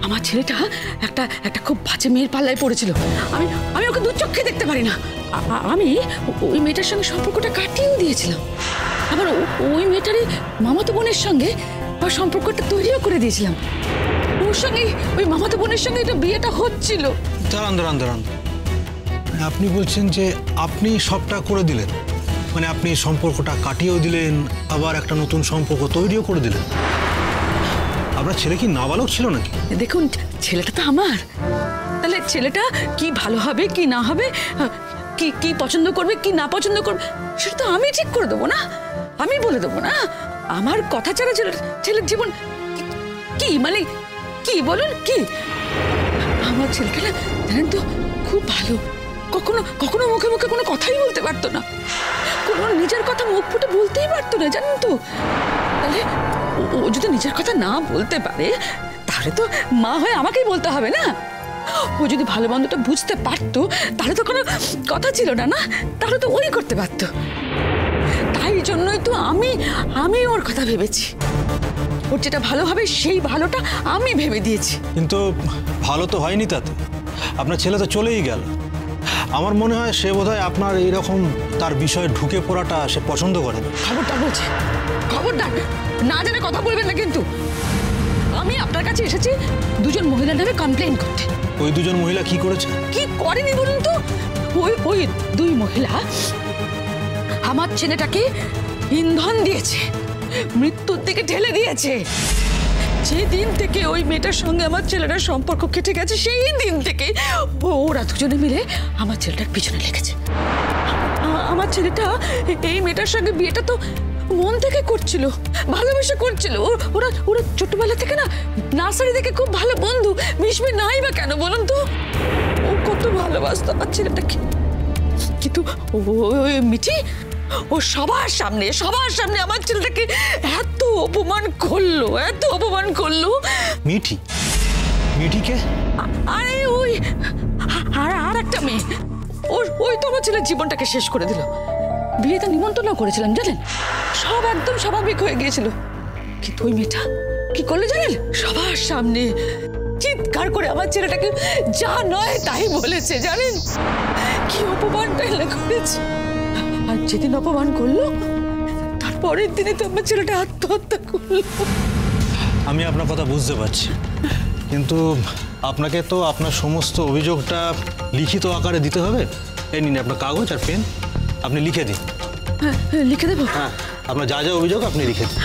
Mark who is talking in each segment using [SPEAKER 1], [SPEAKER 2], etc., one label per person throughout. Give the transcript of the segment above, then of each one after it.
[SPEAKER 1] আমার ছেলেটা একটা একটা খুব বাজে মেয়ের পাল্লায় পড়েছিল। আমি আমি ওকে দু চোখে দেখতে পারি না। আমি ওই মেয়েটার সঙ্গে সম্পর্কটা কাটিয়েও দিয়েছিলাম। আবার ওই মেয়েটারই মামাতো বোনের সঙ্গে সম্পর্কটা তৈরিও করে দিয়েছিলাম। ওর সঙ্গে ওই মামাতো বোনের সঙ্গে এটা বিয়েটা হচ্ছিল।
[SPEAKER 2] দাঁড়ান, আপনি বলছেন যে আপনি সবটা করে দিলেন, মানে আপনি সম্পর্কটা কাটিয়েও দিলেন, আবার একটা নতুন সম্পর্ক তৈরিও করে দিলেন। আপনার ছেলে কি নাবালক ছিল নাকি?
[SPEAKER 1] দেখুন, ছেলেটা তো আমার। তাহলে ছেলেটা কি ভালো হবে কি না হবে, কি কি পছন্দ করবে কি না পছন্দ করবে, সেটা তো আমি ঠিক করে দেবো না, আমি বলে দেবো না। আমার কথা ছাড়া ছেলের জীবন কি, মানে কি বলুন কি? আমার ছেলেটা না জানেন তো খুব ভালো। কখনো কখনো মুখে মুখে কোনো কথাই বলতে পারতো না, কোনো নিজের কথা মুখ ফুটে বলতেই পারতো না, জানেন তো। তাহলে ও যদি নিজের কথা না বলতে পারে তাহলে তো মা হয়ে আমাকেই বলতে হবে না। ও যদি ভালো মন্দটা বুঝতে পারতো তাহলে তো কোনো কথা ছিল না, না? তাহলে তো ওই করতে পারতো। তাই জন্যই তো আমি ওর কথা ভেবেছি। ওর যেটা ভালো হবে সেই ভালোটা আমি ভেবে দিয়েছি।
[SPEAKER 2] কিন্তু ভালো তো হয়নি তাতে, আপনার ছেলে তো চলেই গেল। আমার মনে হয় সে বোধহয় আপনার এইরকম তার বিষয়ে ঢুকে পড়াটা সে পছন্দ করে না।
[SPEAKER 1] খবরদার বলছে, খবরদার, না জেনে কথা বলবেন না কিন্তু। আমি আপনার কাছে এসেছি দুজন মহিলার নামে কমপ্লেইন করতে।
[SPEAKER 2] ওই দুজন মহিলা কি করেছে?
[SPEAKER 1] কি করেনি বলুন তো? ওই দুই মহিলা আমার ছেলেটাকে ইন্ধন দিয়েছে, মৃত্যুর দিকে ঠেলে দিয়েছে। যে দিন থেকে ওই মেয়েটার সঙ্গে আমার ছেলেটার সম্পর্ক কেটে গেছে সেই দিন থেকে ওরা দুজনে মিলে আমার ছেলেটার পিছনে লেগেছে। আমার ছেলেটা এই মেয়েটার সঙ্গে বিয়েটা তো মন থেকে করছিল, ভালোবেসে করছিল। ওরা ওরা ছোটবেলা থেকে না নার্সারি থেকে খুব ভালো বন্ধু, মিশবে নাই বা কেন বলুন তো? ও কত ভালোবাসতো আমার ছেলেটাকে। কিন্তু ওই মিঠি ও সবার সামনে আমার ছেলেটাকে এত অপমান করলো, এত অপমান করলো।
[SPEAKER 2] মিঠিকে?
[SPEAKER 1] আরে ওই আর একটা মেয়ে, ওই তো আমার ছেলের জীবনটাকে শেষ করে দিল। বিয়েতে নিমন্ত্রণ করেছিলাম জানেন, সব একদম স্বাভাবিক হয়ে গিয়েছিল। কিন্তু ওই মেয়েটা কি করলো জানেন? সবার সামনে চিৎকার করে আমার ছেলেটাকে যা নয় তাই বলেছে, জানেন? কি অপমানটা করেছে। আর যেদিন অপমান করলো তারপরের দিনে তো আমার ছেলেটা আত্মহত্যা করলো।
[SPEAKER 2] আমি আপনার কথা বুঝতে পারছি, কিন্তু আপনাকে তো আপনার সমস্ত অভিযোগটা লিখিত আকারে দিতে হবে। এই নিন আপনার কাগজ আর পেন, আপনি লিখে দিন।
[SPEAKER 1] হ্যাঁ, লিখে দেবো?
[SPEAKER 2] হ্যাঁ, আপনার যা যা অভিযোগ আপনি লিখে দিন।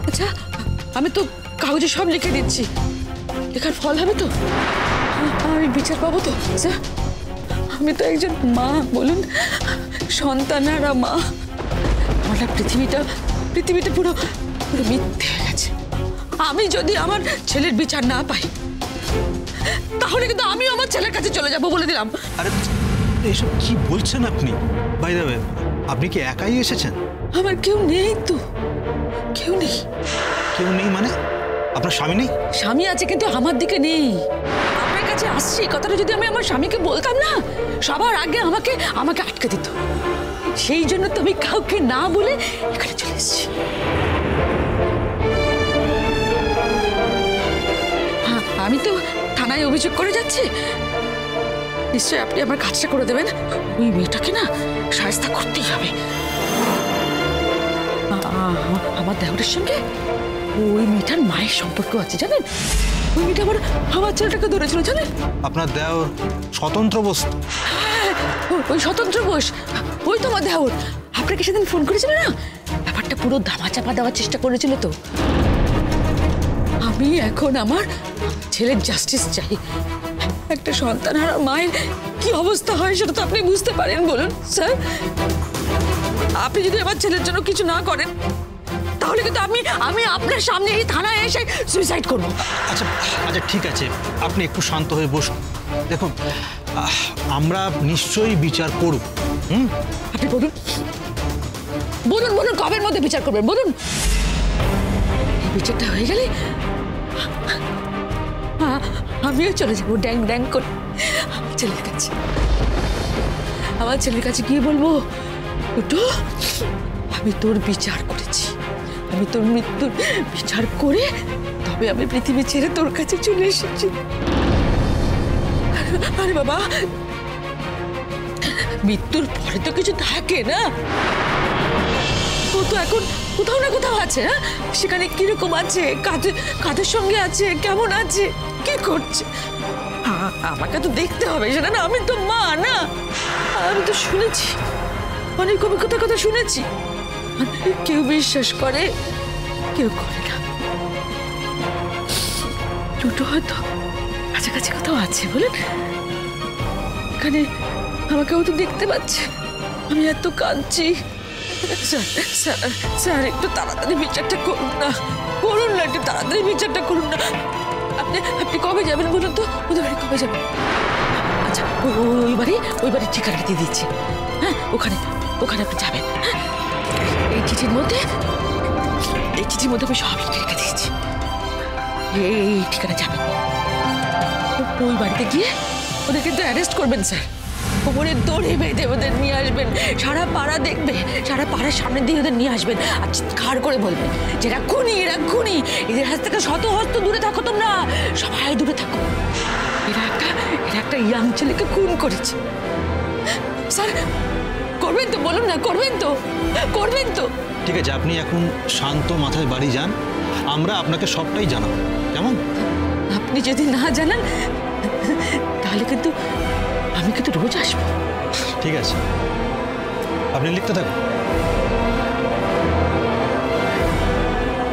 [SPEAKER 1] আচ্ছা, আমি তো কাগজে সব লিখে দিচ্ছি, লেখার ফল হবে তো? আমি বিচার পাবো তো? স্যার, আমি তো একজন মা, বলুন, সন্তানারা মা। আমার পৃথিবীটা পুরো মিথ্যে হয়ে গেছে। আমি যদি আমার ছেলের বিচার না পাই তাহলে কিন্তু আমিও আমার ছেলের কাছে চলে যাবো, বলে দিলাম।
[SPEAKER 2] আরে এইসব কি বলছেন আপনি? বাই দ্য ওয়ে, আপনি কি একাই এসেছেন?
[SPEAKER 1] আমার কেউ নেই তো, কেউ নেই।
[SPEAKER 2] কেউ নেই মানে? আপনার স্বামী নেই?
[SPEAKER 1] স্বামী আছে কিন্তু আমার দিকে নেই। আপনার কাছে আসছি, কথাটা যদি আমি আমার স্বামীকে বলতাম না, সবার আগে আমাকে আটকে দিত। সেই জন্য তো আমি কাউকে না বলে এখানে চলে এসেছি। হ্যাঁ, আমি তো থানায় অভিযোগ করে যাচ্ছি। নিশ্চয়ই আপনি আমার কাজটা করে দেবেন। ওই মেয়েটাকে না শায়েস্তা করতেই হবে। আমার দেওরের সঙ্গে ওই মেয়েটার মায়ের সম্পর্ক আছে জানেন। ওই মেয়েটা আমার ছেলেটাকে ধরেছিল জানেন।
[SPEAKER 2] আপনার দেওর স্বতন্ত্র বোস?
[SPEAKER 1] ওই স্বতন্ত্র বোস, ওই তো আমার দেওর। আপনাকে সেদিন ফোন করেছিল না, ব্যাপারটা পুরো ধামাচাপা দেওয়ার চেষ্টা করেছিল তো। আমি এখন আমার ছেলের জাস্টিস চাই। একটা সন্তানহারা মায়ের কি অবস্থা হয় সেটা তো আপনি বুঝতে পারেন, বলুন স্যার। আপনি যদি আমার ছেলের জন্য কিছু না করেন তাহলে কিন্তু আমি আপনার সামনে এই থানায় এসে সুইসাইড করব।
[SPEAKER 2] আচ্ছা ঠিক আছে, আপনি একটু শান্ত হয়ে বসুন। দেখুন, আমরা নিশ্চয়ই বিচার করব।
[SPEAKER 1] আপনি বলুন কবের মধ্যে বিচার করবেন বলুন। এই বিচারটা হয়ে গেলে আমিও চলে যাবো ড্যাং ড্যাং করে আমার ছেলের কাছে। আমার ছেলের কাছে গিয়ে বলবো, ওটো আমি তোর বিচার করেছি, আমি তোর মৃত্যুর বিচার করে তবে আমি পৃথিবী ছেড়ে তোর কাছে চলে এসেছি। আরে বাবা, মৃত্যুর পরে তো কিছু থাকে না। ও তো এখন কোথাও না কোথাও আছে। হ্যাঁ, সেখানে কিরকম আছে, কাদের সঙ্গে আছে, কেমন আছে, কি করছে, আমাকে তো দেখতে হবে সেটা না। আমি তো মা না, আমি তো শুনেছি, অনেক অভিজ্ঞতার কথা শুনেছি। কেউ বিশ্বাস করে, কেউ করে না। দুটো হয়তো কাছাকাছি কোথাও আছে বলেন। এখানে আমাকে ও তো দেখতে পাচ্ছে, আমি এত কাঁদছি। স্যার একটু তাড়াতাড়ি বিচারটা করুন না, একটু তাড়াতাড়ি বিচারটা করুন না। আপনি কবে যাবেন বলুন তো? ওদের বাড়ি কবে যাবেন? আচ্ছা, ওই বাড়ি ঠিকানা দিয়ে দিচ্ছি। হ্যাঁ, ওখানে আপনি যাবেন। এই চিঠির মধ্যে আমি সব লিখে রেখে দিয়েছি। এই ঠিকানা যাবেন, ওই বাড়িতে গিয়ে ওদের কিন্তু অ্যারেস্ট করবেন স্যার। ওপরে দড়ি বেঁধে ওদের নিয়ে আসবেন, সারা পাড়া দেখবে, সারা পাড়ার সামনে দিয়ে ওদের নিয়ে আসবেন আর চিৎকার করে বলবেন যে এরা খুনি, এদের হাত থেকে শত হস্ত দূরে থাকো, তোমরা সবাই দূরে থাকো। এরা একটা ইয়াং ছেলেকে খুন করেছে। স্যার করবেন তো, বলুন না, করবেন তো?
[SPEAKER 2] ঠিক আছে, আপনি এখন শান্ত মাথায় বাড়ি যান, আমরা আপনাকে সবটাই জানাবো, কেমন?
[SPEAKER 1] আপনি যদি না জানান তাহলে কিন্তু আমি কিন্তু রোজ আসবো।
[SPEAKER 2] ঠিক আছে, আপনি লিখতে থাকুন।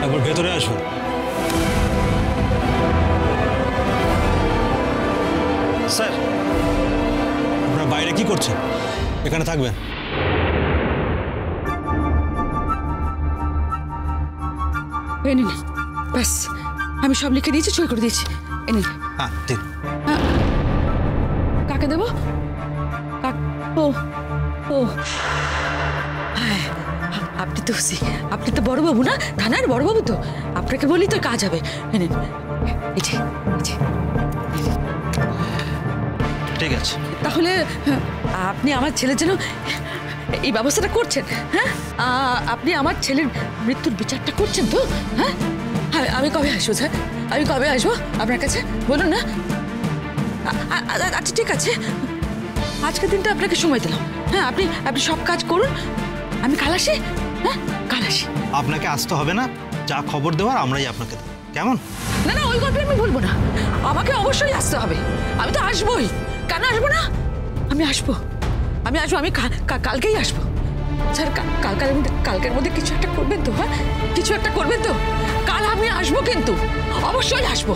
[SPEAKER 2] একবার ভেতরে আসুন। স্যার, আপনারা বাইরে কি করছেন? এখানে থাকবেন।
[SPEAKER 1] ব্যাস, আমি সব লিখে দিয়েছি, সই করে দিয়েছি।
[SPEAKER 2] হ্যাঁ, ঠিক।
[SPEAKER 1] কাকে দেবো? আপনি তো বড়বাবু না, থানার বড়বাবু, তো আপনাকে বলি তো কাজ হবে।
[SPEAKER 2] ঠিক আছে,
[SPEAKER 1] তাহলে আপনি আমার ছেলের জন্য এই ব্যবস্থাটা করছেন। হ্যাঁ, আপনি আমার ছেলের মৃত্যুর বিচারটা করছেন তো? হ্যাঁ, আমি কবে আসবো স্যার? আমি কবে আসবো আপনার কাছে বলুন না? আচ্ছা ঠিক আছে, আজকের দিনটা আপনাকে সময় দিলাম। হ্যাঁ, আপনি সব কাজ করুন, আমি কাল আসি। হ্যাঁ, কাল আসি।
[SPEAKER 2] আপনাকে আসতে হবে না, যা খবর দেওয়ার আমরাই আপনাকে দেবো, কেমন?
[SPEAKER 1] না, ওই গল্প আমি বলবো না, আমাকে অবশ্যই আসতে হবে। আমি তো আসবোই, কেন আসবো না? আমি আসবো, আমি কালকেই আসবো। স্যার কালকের মধ্যে কিছু একটা করবেন তো? হ্যাঁ, কিছু একটা করবেন তো? কাল আমি আসবো, কিন্তু অবশ্যই আসবো।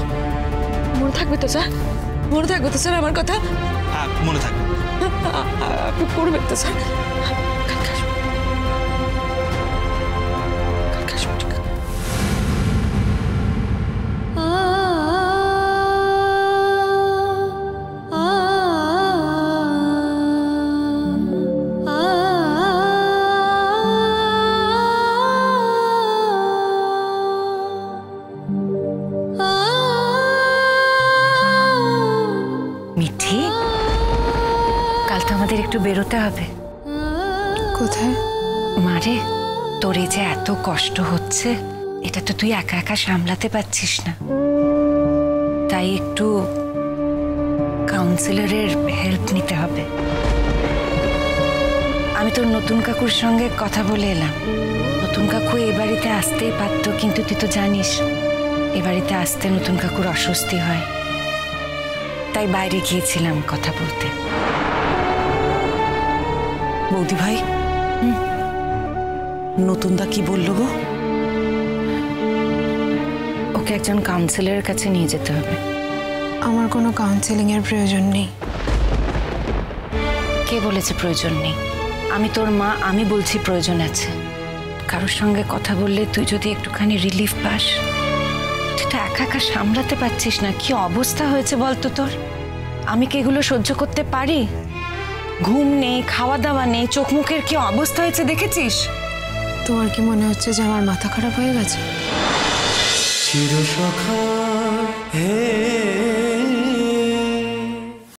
[SPEAKER 1] মনে থাকবে তো স্যার? মনে থাকবে তো স্যার আমার কথা?
[SPEAKER 2] হ্যাঁ, মনে থাকবে।
[SPEAKER 1] আপনি করবেন তো স্যার? কালকে আসবো, ঠিক আছে।
[SPEAKER 3] মিঠি, কাল তো আমাদের একটু বেরোতে হবে।
[SPEAKER 4] কোথায়?
[SPEAKER 3] মারে, তোর এই যে এত কষ্ট হচ্ছে, এটা তো তুই একা একা সামলাতে পারছিস না, তাই একটু কাউন্সিলরের হেল্প নিতে হবে। আমি তোর নতুন কাকুর সঙ্গে কথা বলে এলাম। নতুন কাকু এ বাড়িতে আসতেই পারতো, কিন্তু তুই তো জানিস এ বাড়িতে আসতে নতুন কাকুর অস্বস্তি হয়, তাই বাইরে গিয়েছিলাম কথা বলতে।
[SPEAKER 4] বৌদি ভাই, নতুনদা কি বললো গো?
[SPEAKER 3] ওকে একজন কাউন্সিলরের কাছে নিয়ে যেতে হবে।
[SPEAKER 4] আমার কোনো কাউন্সেলিং এর প্রয়োজন নেই।
[SPEAKER 3] কে বলেছে প্রয়োজন নেই? আমি তোর মা, আমি বলছি প্রয়োজন আছে। কারোর সঙ্গে কথা বললে তুই যদি একটুখানি রিলিফ পাস। তুই তো একা একা সামলাতে পারছিস না, কি অবস্থা হয়েছে বলতো তোর? আমি কি এগুলো সহ্য করতে পারি? ঘুম নেই, খাওয়া দাওয়া নেই, চোখ মুখের কি অবস্থা হয়েছে দেখেছিস?
[SPEAKER 4] তোমার কি মনে হচ্ছে যে আমার মাথা খারাপ হয়ে গেছে?
[SPEAKER 5] চিরসখা হে